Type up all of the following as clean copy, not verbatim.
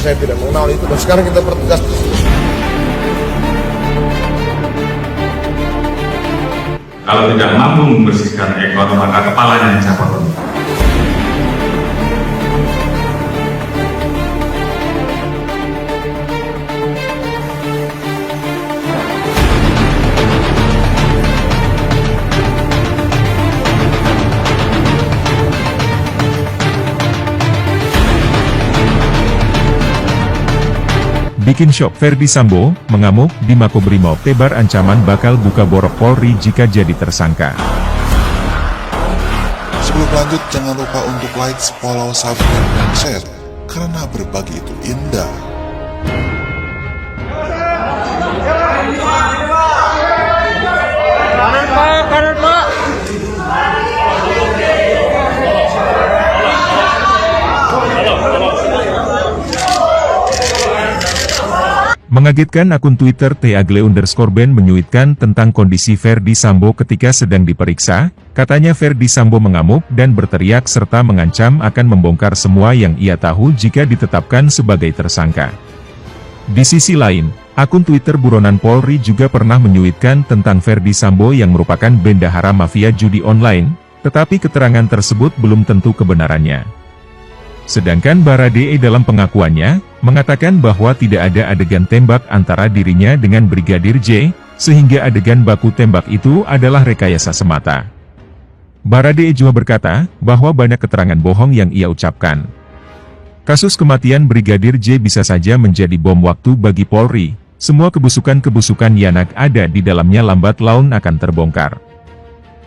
saya tidak mengenal itu, dan sekarang kita pertegas. Kalau tidak mampu membersihkan ekor, maka kepalanya dicabut. Bikin shock, Ferdy Sambo mengamuk di Makobrimob, tebar ancaman bakal buka borok Polri jika jadi tersangka. Sebelum lanjut, jangan lupa untuk like, follow, subscribe, dan share, karena berbagi itu indah. Kanan Pak. Mengagetkan, akun Twitter @agle_ben menyuitkan tentang kondisi Ferdy Sambo ketika sedang diperiksa. Katanya Ferdy Sambo mengamuk dan berteriak serta mengancam akan membongkar semua yang ia tahu jika ditetapkan sebagai tersangka. Di sisi lain, akun Twitter buronan Polri juga pernah menyuitkan tentang Ferdy Sambo yang merupakan bendahara mafia judi online, tetapi keterangan tersebut belum tentu kebenarannya. Sedangkan Baradae dalam pengakuannya, mengatakan bahwa tidak ada adegan tembak antara dirinya dengan Brigadir J, sehingga adegan baku tembak itu adalah rekayasa semata. Baradae juga berkata, bahwa banyak keterangan bohong yang ia ucapkan. Kasus kematian Brigadir J bisa saja menjadi bom waktu bagi Polri, semua kebusukan-kebusukan Yanak ada di dalamnya lambat laun akan terbongkar.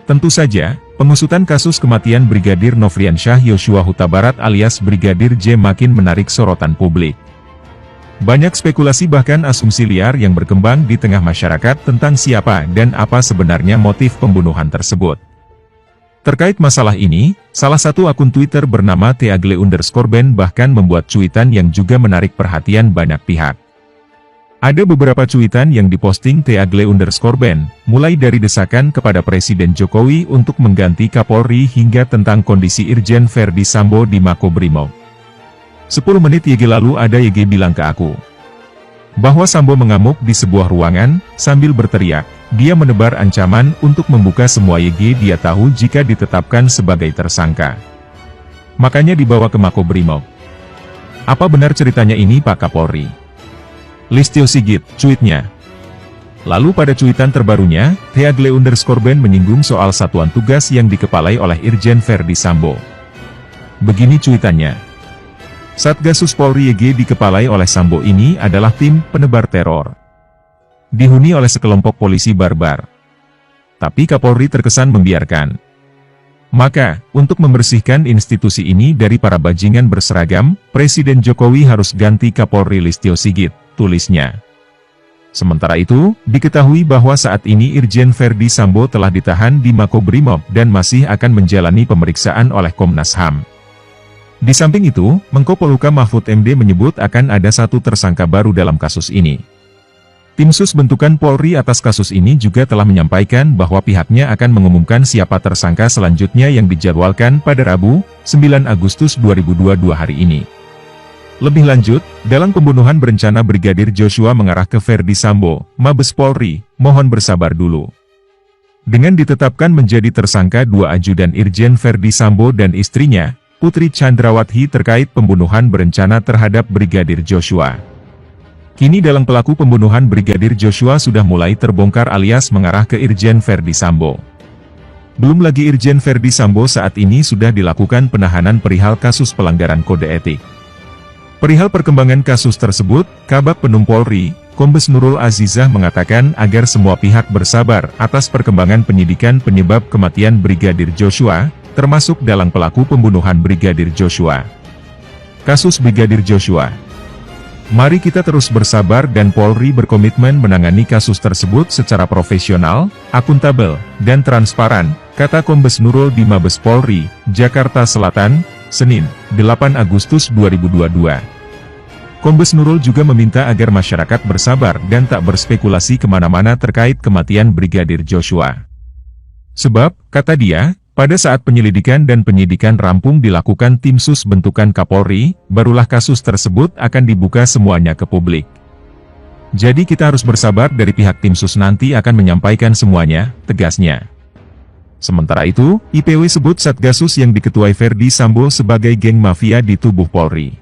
Tentu saja, pengusutan kasus kematian Brigadir Nofriansyah Yosua Huta Barat alias Brigadir J makin menarik sorotan publik. Banyak spekulasi bahkan asumsi liar yang berkembang di tengah masyarakat tentang siapa dan apa sebenarnya motif pembunuhan tersebut. Terkait masalah ini, salah satu akun Twitter bernama @agle_ben bahkan membuat cuitan yang juga menarik perhatian banyak pihak. Ada beberapa cuitan yang diposting @agle_ben, mulai dari desakan kepada Presiden Jokowi untuk mengganti Kapolri hingga tentang kondisi Irjen Ferdy Sambo di Makobrimob. 10 menit YG lalu ada YG bilang ke aku bahwa Sambo mengamuk di sebuah ruangan, sambil berteriak, dia menebar ancaman untuk membuka semua YG dia tahu jika ditetapkan sebagai tersangka. Makanya dibawa ke Makobrimob. Apa benar ceritanya ini Pak Kapolri? Listio Sigit, cuitnya. Lalu pada cuitan terbarunya, @agle_ben menyinggung soal satuan tugas yang dikepalai oleh Irjen Ferdy Sambo. Begini cuitannya. Satgasus Polri YG dikepalai oleh Sambo ini adalah tim penebar teror. Dihuni oleh sekelompok polisi barbar. Tapi Kapolri terkesan membiarkan. Maka, untuk membersihkan institusi ini dari para bajingan berseragam, Presiden Jokowi harus ganti Kapolri Listio Sigit, tulisnya. Sementara itu, diketahui bahwa saat ini Irjen Ferdy Sambo telah ditahan di Makobrimob dan masih akan menjalani pemeriksaan oleh Komnas HAM. Di samping itu, Menko Polhukam Mahfud MD menyebut akan ada satu tersangka baru dalam kasus ini. Tim Sus bentukan Polri atas kasus ini juga telah menyampaikan bahwa pihaknya akan mengumumkan siapa tersangka selanjutnya yang dijadwalkan pada Rabu, 9 Agustus 2022 hari ini. Lebih lanjut, dalam pembunuhan berencana Brigadir Joshua mengarah ke Ferdy Sambo, Mabes Polri, mohon bersabar dulu. Dengan ditetapkan menjadi tersangka 2 ajudan Irjen Ferdy Sambo dan istrinya, Putri Chandrawati terkait pembunuhan berencana terhadap Brigadir Joshua. Kini dalam pelaku pembunuhan Brigadir Joshua sudah mulai terbongkar alias mengarah ke Irjen Ferdy Sambo. Belum lagi Irjen Ferdy Sambo saat ini sudah dilakukan penahanan perihal kasus pelanggaran kode etik. Perihal perkembangan kasus tersebut, Kabag Penum Polri, Kombes Nurul Azizah mengatakan agar semua pihak bersabar atas perkembangan penyidikan penyebab kematian Brigadir Joshua, termasuk dalam pelaku pembunuhan Brigadir Joshua. Kasus Brigadir Joshua. Mari kita terus bersabar dan Polri berkomitmen menangani kasus tersebut secara profesional, akuntabel, dan transparan, kata Kombes Nurul di Mabes Polri, Jakarta Selatan, Senin, 8 Agustus 2022. Kombes Nurul juga meminta agar masyarakat bersabar dan tak berspekulasi kemana-mana terkait kematian Brigadir Joshua. Sebab, kata dia, Pada saat penyelidikan dan penyidikan rampung dilakukan tim sus bentukan Kapolri, barulah kasus tersebut akan dibuka semuanya ke publik. Jadi kita harus bersabar, dari pihak tim sus nanti akan menyampaikan semuanya, tegasnya. Sementara itu, IPW sebut Satgasus yang diketuai Ferdi Sambo sebagai geng mafia di tubuh Polri.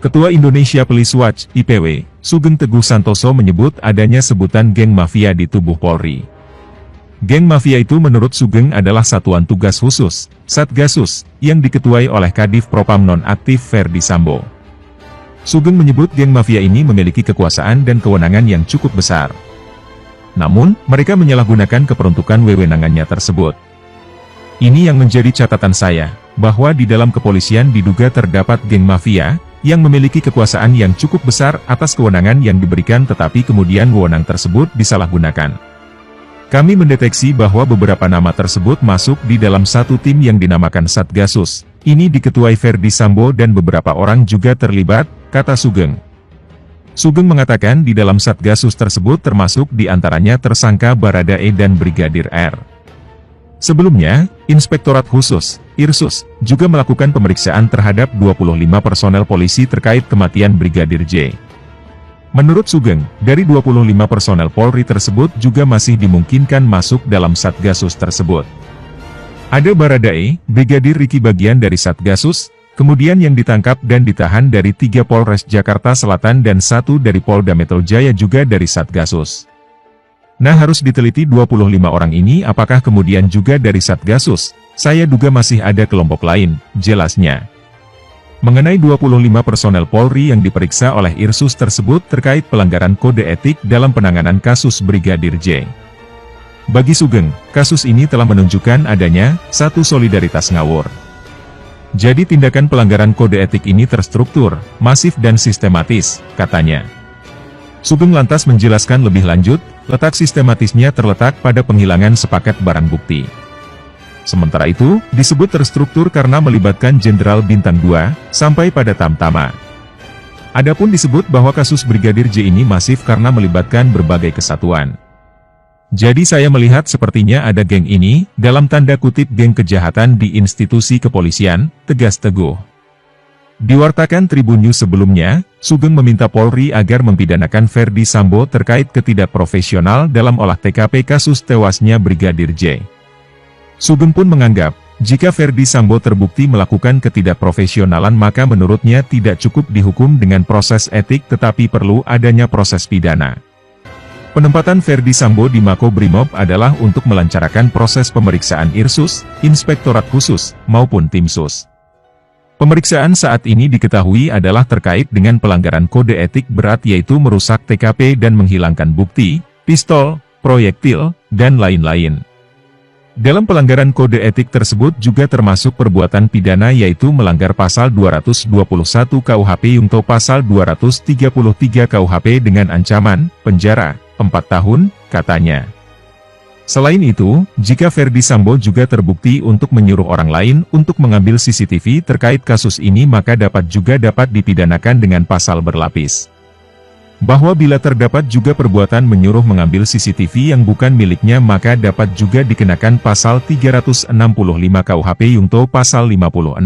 Ketua Indonesia Police Watch, IPW, Sugeng Teguh Santoso menyebut adanya sebutan geng mafia di tubuh Polri. Geng mafia itu menurut Sugeng adalah satuan tugas khusus, Satgasus, yang diketuai oleh Kadif Propam nonaktif Ferdi Sambo. Sugeng menyebut geng mafia ini memiliki kekuasaan dan kewenangan yang cukup besar. Namun, mereka menyalahgunakan keperuntukan wewenangannya tersebut. Ini yang menjadi catatan saya, bahwa di dalam kepolisian diduga terdapat geng mafia, yang memiliki kekuasaan yang cukup besar atas kewenangan yang diberikan, tetapi kemudian wewenang tersebut disalahgunakan. Kami mendeteksi bahwa beberapa nama tersebut masuk di dalam satu tim yang dinamakan Satgasus. Ini diketuai Ferdi Sambo dan beberapa orang juga terlibat, kata Sugeng. Sugeng mengatakan di dalam Satgasus tersebut termasuk di antaranya tersangka Baradae dan Brigadir R. Sebelumnya, Inspektorat Khusus, Irsus, juga melakukan pemeriksaan terhadap 25 personel polisi terkait kematian Brigadir J. Menurut Sugeng, dari 25 personel Polri tersebut juga masih dimungkinkan masuk dalam Satgasus tersebut. Ada Baradae, Brigadir Riki bagian dari Satgasus, kemudian yang ditangkap dan ditahan dari 3 Polres Jakarta Selatan dan 1 dari Polda Metro Jaya juga dari Satgasus. Nah, harus diteliti 25 orang ini apakah kemudian juga dari Satgasus. Saya duga masih ada kelompok lain, jelasnya. Mengenai 25 personel Polri yang diperiksa oleh Irsus tersebut terkait pelanggaran kode etik dalam penanganan kasus Brigadir J. Bagi Sugeng, kasus ini telah menunjukkan adanya satu solidaritas ngawur. Jadi tindakan pelanggaran kode etik ini terstruktur, masif dan sistematis, katanya. Sugeng lantas menjelaskan lebih lanjut, letak sistematisnya terletak pada penghilangan sepaket barang bukti. Sementara itu, disebut terstruktur karena melibatkan Jenderal Bintang 2, sampai pada Tamtama. Adapun disebut bahwa kasus Brigadir J ini masif karena melibatkan berbagai kesatuan. Jadi saya melihat sepertinya ada geng ini, dalam tanda kutip geng kejahatan di institusi kepolisian, tegas Teguh. Diwartakan Tribun News sebelumnya, Sugeng meminta Polri agar mempidanakan Ferdi Sambo terkait ketidakprofesional dalam olah TKP kasus tewasnya Brigadir J. Sugeng pun menganggap, jika Ferdi Sambo terbukti melakukan ketidakprofesionalan maka menurutnya tidak cukup dihukum dengan proses etik tetapi perlu adanya proses pidana. Penempatan Ferdi Sambo di Makobrimob adalah untuk melancarkan proses pemeriksaan Irsus, Inspektorat Khusus, maupun Tim Sus. Pemeriksaan saat ini diketahui adalah terkait dengan pelanggaran kode etik berat yaitu merusak TKP dan menghilangkan bukti, pistol, proyektil, dan lain-lain. Dalam pelanggaran kode etik tersebut juga termasuk perbuatan pidana yaitu melanggar pasal 221 KUHP Yungto pasal 233 KUHP dengan ancaman penjara 4 tahun, katanya. Selain itu, jika Ferdi Sambo juga terbukti untuk menyuruh orang lain untuk mengambil CCTV terkait kasus ini maka dapat dipidanakan dengan pasal berlapis. Bahwa bila terdapat juga perbuatan menyuruh mengambil CCTV yang bukan miliknya maka dapat juga dikenakan pasal 365 KUHP Yungto pasal 56.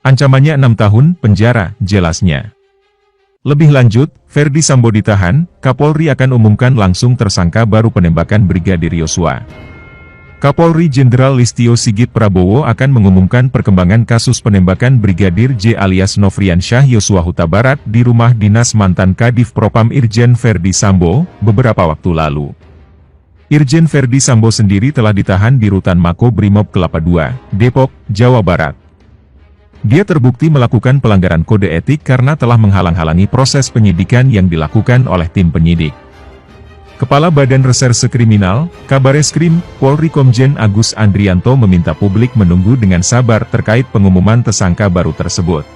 Ancamannya 6 tahun penjara, jelasnya. Lebih lanjut, Ferdi Sambo ditahan, Kapolri akan umumkan langsung tersangka baru penembakan Brigadir Yosua. Kapolri Jenderal Listio Sigit Prabowo akan mengumumkan perkembangan kasus penembakan Brigadir J alias Nofriansyah Yosua Huta Barat di rumah dinas mantan Kadif Propam Irjen Ferdi Sambo, beberapa waktu lalu. Irjen Ferdi Sambo sendiri telah ditahan di Rutan Makobrimob Kelapa II, Depok, Jawa Barat. Dia terbukti melakukan pelanggaran kode etik karena telah menghalang-halangi proses penyidikan yang dilakukan oleh tim penyidik. Kepala Badan Reserse Kriminal, Kabareskrim, Polri Komjen Agus Andrianto meminta publik menunggu dengan sabar terkait pengumuman tersangka baru tersebut.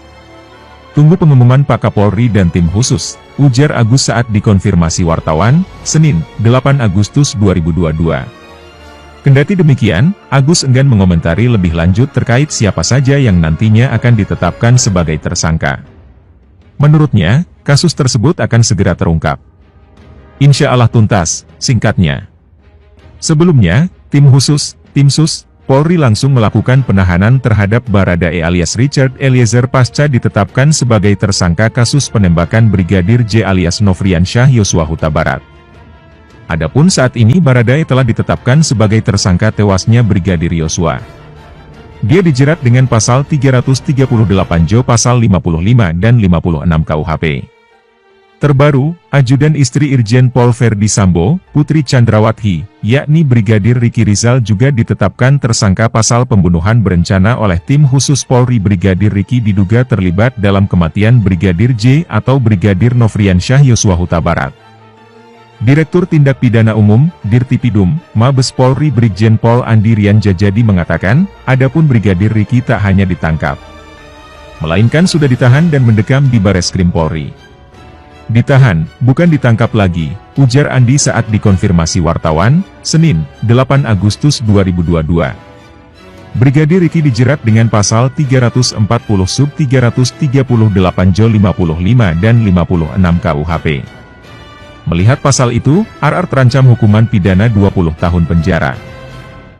Tunggu pengumuman Pak Kapolri dan tim khusus, ujar Agus saat dikonfirmasi wartawan, Senin, 8 Agustus 2022. Kendati demikian, Agus enggan mengomentari lebih lanjut terkait siapa saja yang nantinya akan ditetapkan sebagai tersangka. Menurutnya, kasus tersebut akan segera terungkap. Insya Allah tuntas, singkatnya. Sebelumnya, tim khusus, Tim Sus, Polri langsung melakukan penahanan terhadap Baradae alias Richard Eliezer pasca ditetapkan sebagai tersangka kasus penembakan Brigadir J alias Nofriansyah Yosua Huta Barat. Adapun saat ini Baradae telah ditetapkan sebagai tersangka tewasnya Brigadir Yosua. Dia dijerat dengan pasal 338 Jo pasal 55 dan 56 KUHP. Terbaru, ajudan istri Irjen Pol Verdi Sambo, Putri Chandrawati, yakni Brigadir Riki Rizal juga ditetapkan tersangka pasal pembunuhan berencana oleh tim khusus Polri. Brigadir Riki diduga terlibat dalam kematian Brigadir J atau Brigadir Nofriansyah Yosua Huta Barat. Direktur Tindak Pidana Umum, Dirtipidum, Mabes Polri Brigjen Pol Andi Rian Jajadi mengatakan, adapun Brigadir Riki tak hanya ditangkap, melainkan sudah ditahan dan mendekam di Bareskrim Polri. Ditahan, bukan ditangkap lagi, ujar Andi saat dikonfirmasi wartawan, Senin, 8 Agustus 2022. Brigadir Riki dijerat dengan pasal 340 sub 338 Jo 55 dan 56 KUHP. Melihat pasal itu, RR terancam hukuman pidana 20 tahun penjara.